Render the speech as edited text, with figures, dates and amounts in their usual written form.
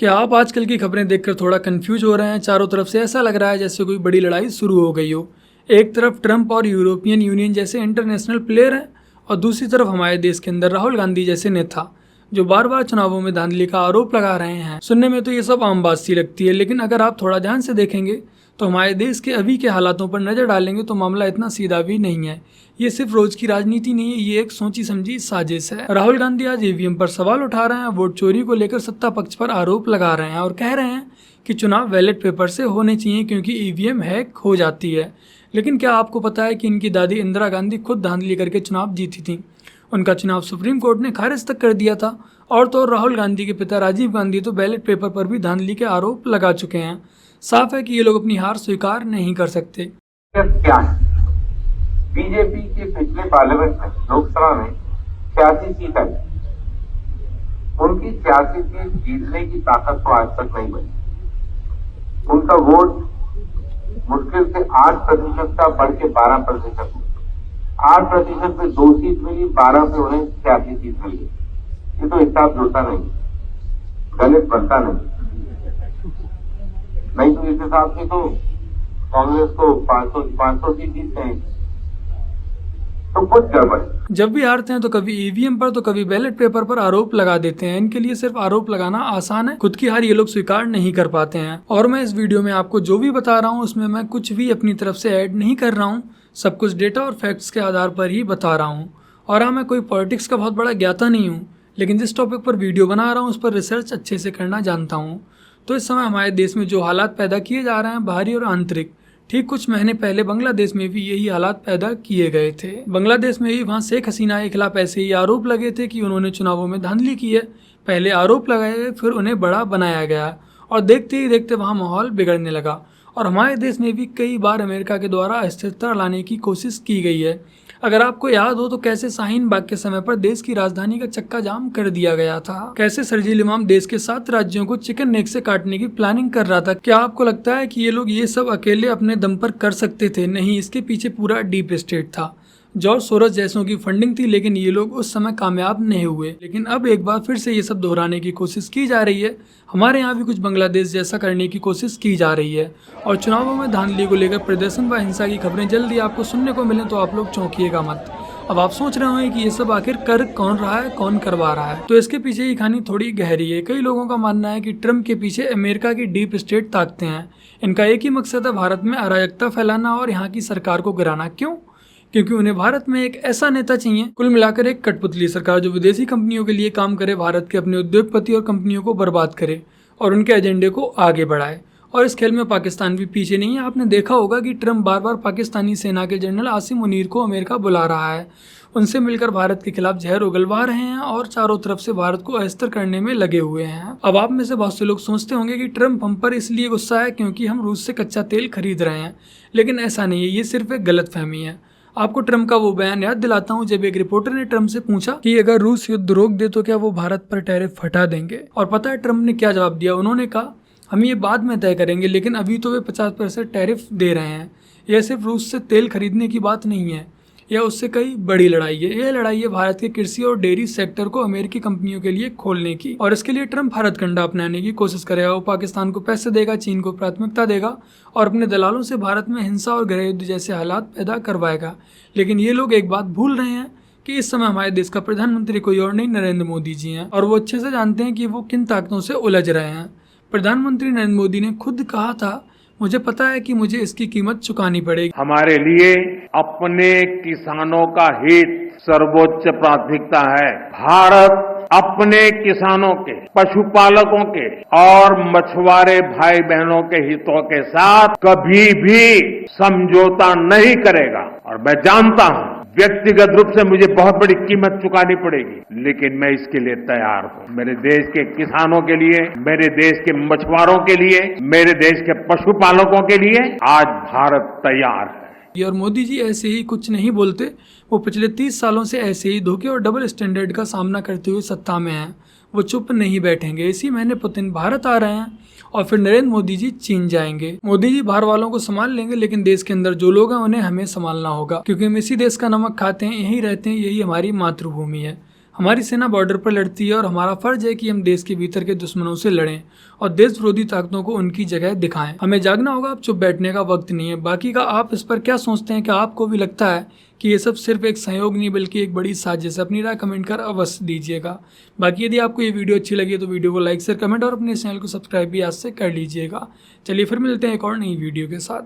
क्या आप आजकल की खबरें देखकर थोड़ा कंफ्यूज हो रहे हैं? चारों तरफ से ऐसा लग रहा है जैसे कोई बड़ी लड़ाई शुरू हो गई हो। एक तरफ ट्रंप और यूरोपियन यूनियन जैसे इंटरनेशनल प्लेयर हैं और दूसरी तरफ हमारे देश के अंदर राहुल गांधी जैसे नेता जो बार बार चुनावों में धांधली का आरोप लगा रहे हैं। सुनने में तो ये सब आम बात सी लगती है, लेकिन अगर आप थोड़ा ध्यान से देखेंगे तो हमारे देश के अभी के हालातों पर नजर डालेंगे तो मामला इतना सीधा भी नहीं है। ये सिर्फ रोज की राजनीति नहीं है, ये एक सोची समझी साजिश है। राहुल गांधी आज ईवीएम पर सवाल उठा रहे हैं, वोट चोरी को लेकर सत्ता पक्ष पर आरोप लगा रहे हैं और कह रहे हैं कि चुनाव बैलेट पेपर से होने चाहिए क्योंकि ईवीएम हैक हो जाती है। लेकिन क्या आपको पता है कि इनकी दादी इंदिरा गांधी खुद धांधली करके चुनाव जीती थी? उनका चुनाव सुप्रीम कोर्ट ने खारिज तक कर दिया था। और तो और राहुल गांधी के पिता राजीव गांधी तो बैलेट पेपर पर भी धांधली के आरोप लगा चुके हैं। साफ है कि ये लोग अपनी हार स्वीकार नहीं कर सकते। क्या है? बीजेपी के पिछले पार्लियामेंट में, लोकसभा में 86 सीट आई। उनकी 86 सीट जीतने की ताकत तो आज तक नहीं बनी। उनका वोट मुश्किल से 8% था, बढ़ के 12%। 8% पे 2 सीट मिली, 12 पे उन्हें 86 सीट मिली। ये तो हिसाब जुड़ता नहीं, गलत बनता नहीं तो इस हिसाब से तो कांग्रेस को 500 सीट जीतते हैं, तो कुछ गड़बड़। जब भी हारते हैं तो कभी ईवीएम पर तो कभी बैलेट पेपर पर आरोप लगा देते हैं। इनके लिए सिर्फ आरोप लगाना आसान है, खुद की हार ये लोग स्वीकार नहीं कर पाते हैं। और मैं इस वीडियो में आपको जो भी बता रहा हूँ उसमें मैं कुछ भी अपनी तरफ से ऐड नहीं कर रहा हूँ, सब कुछ डेटा और फैक्ट्स के आधार पर ही बता रहा हूँ। और हाँ, मैं कोई पॉलिटिक्स का बहुत बड़ा ज्ञाता नहीं हूँ, लेकिन जिस टॉपिक पर वीडियो बना रहा हूँ उस पर रिसर्च अच्छे से करना जानता हूँ। तो इस समय हमारे देश में जो हालात पैदा किए जा रहे हैं बाहरी और आंतरिक, ठीक कुछ महीने पहले बांग्लादेश में भी यही हालात पैदा किए गए थे। बांग्लादेश में भी वहाँ शेख हसीना के खिलाफ ऐसे ही आरोप लगे थे कि उन्होंने चुनावों में धांधली की है। पहले आरोप लगाए गए, फिर उन्हें बड़ा बनाया गया और देखते ही देखते वहाँ माहौल बिगड़ने लगा। और हमारे देश में भी कई बार अमेरिका के द्वारा अस्थिरता लाने की कोशिश की गई है। अगर आपको याद हो तो कैसे शाहीन बाग के समय पर देश की राजधानी का चक्का जाम कर दिया गया था, कैसे शर्जील इमाम देश के 7 राज्यों को चिकन नेक से काटने की प्लानिंग कर रहा था। क्या आपको लगता है कि ये लोग ये सब अकेले अपने दम पर कर सकते थे? नहीं, इसके पीछे पूरा डीप स्टेट था, जॉर्ज सोरोस जैसों की फंडिंग थी, लेकिन ये लोग उस समय कामयाब नहीं हुए। लेकिन अब एक बार फिर से ये सब दोहराने की कोशिश की जा रही है। हमारे यहाँ भी कुछ बांग्लादेश जैसा करने की कोशिश की जा रही है। और चुनावों में धांधली को लेकर प्रदर्शन व हिंसा की खबरें जल्दी आपको सुनने को मिलें तो आप लोग चौंकिएगा मत। अब आप सोच रहे होंगे कि ये सब आखिर कर कौन रहा है, कौन करवा रहा है? तो इसके पीछे की कहानी थोड़ी गहरी है। कई लोगों का मानना है कि ट्रंप के पीछे अमेरिका की डीप स्टेट ताकतें हैं। इनका एक ही मकसद है, भारत में अराजकता फैलाना और यहाँ की सरकार को गिराना। क्यों? क्योंकि उन्हें भारत में एक ऐसा नेता चाहिए, कुल मिलाकर एक कठपुतली सरकार, जो विदेशी कंपनियों के लिए काम करे, भारत के अपने उद्योगपति और कंपनियों को बर्बाद करे और उनके एजेंडे को आगे बढ़ाए। और इस खेल में पाकिस्तान भी पीछे नहीं है। आपने देखा होगा कि ट्रंप बार बार पाकिस्तानी सेना के जनरल आसिम मुनीर को अमेरिका बुला रहा है, उनसे मिलकर भारत के खिलाफ जहर उगलवा रहे हैं और चारों तरफ से भारत को अस्थिर करने में लगे हुए हैं। अब आप में से बहुत से लोग सोचते होंगे कि ट्रंप हम पर इसलिए गुस्सा है क्योंकि हम रूस से कच्चा तेल खरीद रहे हैं, लेकिन ऐसा नहीं है, ये सिर्फ एक गलतफहमी है। आपको ट्रंप का वो बयान याद दिलाता हूँ जब एक रिपोर्टर ने ट्रंप से पूछा कि अगर रूस युद्ध रोक दे तो क्या वो भारत पर टैरिफ हटा देंगे? और पता है ट्रंप ने क्या जवाब दिया? उन्होंने कहा हम ये बाद में तय करेंगे, लेकिन अभी तो वे 50% टैरिफ दे रहे हैं। यह सिर्फ रूस से तेल खरीदने की बात नहीं है, यह उससे कई बड़ी लड़ाई है। यह लड़ाई है भारत के कृषि और डेयरी सेक्टर को अमेरिकी कंपनियों के लिए खोलने की। और इसके लिए ट्रंप भारत कंडा अपनाने की कोशिश करेगा। वो पाकिस्तान को पैसे देगा, चीन को प्राथमिकता देगा और अपने दलालों से भारत में हिंसा और गृह युद्ध जैसे हालात पैदा करवाएगा। लेकिन ये लोग एक बात भूल रहे हैं कि इस समय हमारे देश का प्रधानमंत्री कोई और नहीं, नरेंद्र मोदी जी हैं। और वो अच्छे से जानते हैं कि वो किन ताकतों से उलझ रहे हैं। प्रधानमंत्री नरेंद्र मोदी ने खुद कहा था, मुझे पता है कि मुझे इसकी कीमत चुकानी पड़ेगी। हमारे लिए अपने किसानों का हित सर्वोच्च प्राथमिकता है। भारत अपने किसानों के, पशुपालकों के और मछुआरे भाई बहनों के हितों के साथ कभी भी समझौता नहीं करेगा। और मैं जानता हूं व्यक्तिगत रूप से मुझे बहुत बड़ी कीमत चुकानी पड़ेगी, लेकिन मैं इसके लिए तैयार हूं। मेरे देश के किसानों के लिए, मेरे देश के मछुआरों के लिए, मेरे देश के पशुपालकों के लिए आज भारत तैयार है। और मोदी जी ऐसे ही कुछ नहीं बोलते, वो पिछले 30 सालों से ऐसे ही धोखे और डबल स्टैंडर्ड का सामना करते हुए सत्ता में हैं। वो चुप नहीं बैठेंगे। इसी महीने पुतिन भारत आ रहे हैं और फिर नरेंद्र मोदी जी चीन जाएंगे। मोदी जी बाहर वालों को संभाल लेंगे, लेकिन देश के अंदर जो लोग हैं उन्हें हमें संभालना होगा, क्योंकि हम इसी देश का नमक खाते हैं, यहीं रहते हैं, यही हमारी मातृभूमि है। हमारी सेना बॉर्डर पर लड़ती है और हमारा फर्ज है कि हम देश के भीतर के दुश्मनों से लड़ें और देश विरोधी ताकतों को उनकी जगह दिखाएं। हमें जागना होगा, अब चुप बैठने का वक्त नहीं है। बाकी का आप इस पर क्या सोचते हैं? क्या आपको भी लगता है कि ये सब सिर्फ एक सहयोग नहीं बल्कि एक बड़ी साजिश है? अपनी राय कमेंट कर अवश्य दीजिएगा। बाकी यदि आपको ये वीडियो अच्छी लगी तो वीडियो को लाइक शेयर कमेंट और अपने चैनल को सब्सक्राइब भी आज से कर लीजिएगा। चलिए फिर मिलते हैं एक और नई वीडियो के साथ।